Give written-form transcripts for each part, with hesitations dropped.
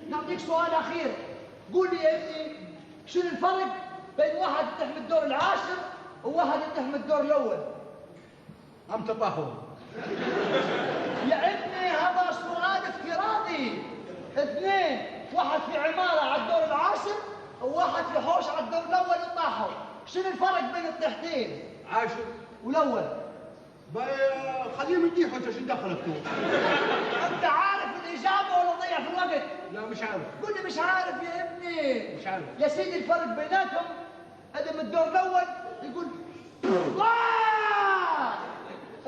نعطيك سؤال اخير، قول لي يا ابني شنو الفرق بين واحد يطيح من الدور العاشر وواحد يطيح من الدور الاول؟ عم تطاحوا. يا ابني هذا سؤال افتراضي. اثنين، واحد في عماره على الدور العاشر وواحد في حوش على الدور الاول وطاحوا، شنو الفرق بين الطيحتين؟ عاشر والاول. خليهم يطيحوا، انت شو دخلك تو؟ انت عارف الاجابه ولا ضيع في الوقت؟ لا مش عارف. قول لي مش عارف يا ابني. مش عارف يا سيدي الفرق بيناتهم اللي من الدور الاول يقول آه،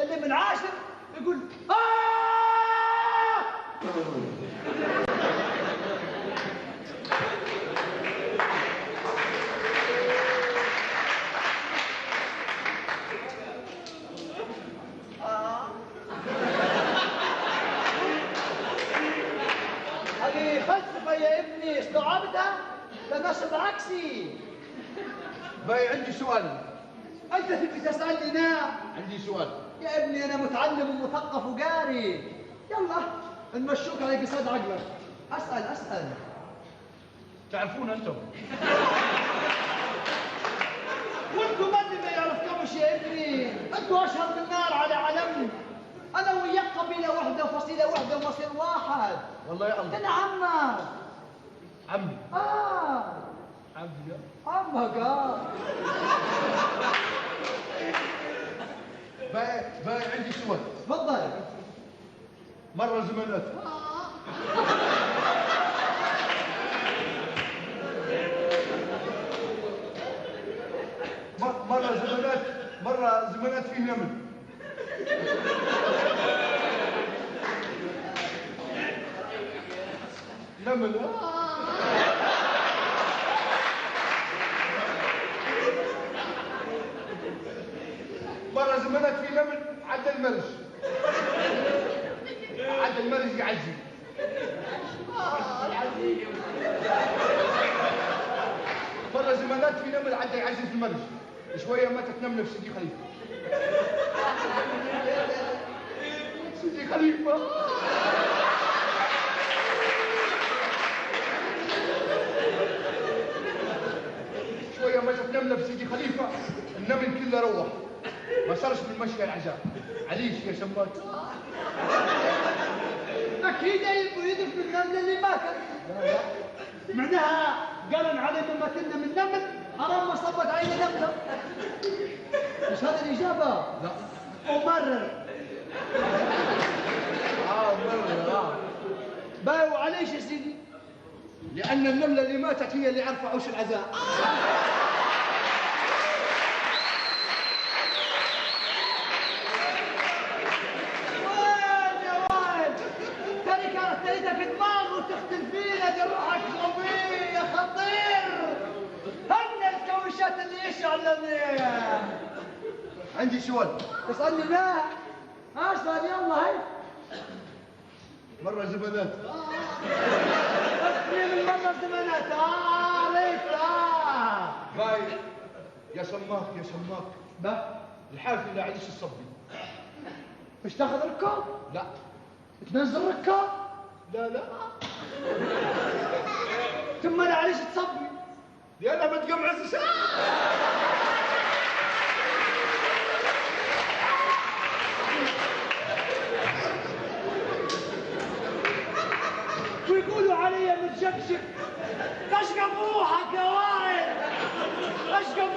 اللي من العاشر يقول آه. هذه فلسفة يا ابني، استوعبتها؟ ده نشر عكسي. باي عندي سؤال. أنت تبي تسألني نعم؟ عندي سؤال يا ابني أنا متعلم ومثقف وقاري. يلا نمشوك على قصاد عقلك. أسأل. تعرفون انتم؟ وانتم اللي ما يعرفكمش يا ابني، انتم أشهر من نار على علم. أنا وياك قبيلة واحدة وفصيلة واحدة ومصير واحد. والله يا الله. أنا عمك. عمي. عمي. عمك باي عندي سؤال. تفضل. مرة زميلات مرة زميلات فيه نمل. نمل. مرة زمانات في نمل عدى المرج. يعزي. مرة زمانات في نمل عدى يعزي في المرج. شوية ماتت نملة في سيدي خليفة. سيدي خليفة. شوية ماتت نملة في سيدي خليفة، النمل كله روح. ما صارش من مشي العزاء. عليش يا شمات. أكيد يدرك النملة اللي ماتت. لا. معناها قرن عليه لما كنا من نمل حرام ما صبت عين نملة. مش هذه الإجابة؟ لا. أمرر. مرة. باي وعليش يا سيدي؟ لأن النملة اللي ماتت هي اللي عرفت عوش العزاء. تريدك دماغ وتختل فينا، دي روحك غبي يا خطير. هن الكوشات اللي يشعل. عندي سؤال. تسألني لا؟ اسأل يلا هي. مرة زبنات. اثنين من مرة زبنات. عليك. باي يا سماك. الحافي اللي عايش الصبي. مش تاخذ ركاب؟ لا. تنزل ركاب؟ لا. ثم لا عليش تصبي؟ يلا بتقمع الساعة. ويقولوا علي متشكشك. اشقى بروحك يا واحد، اشقى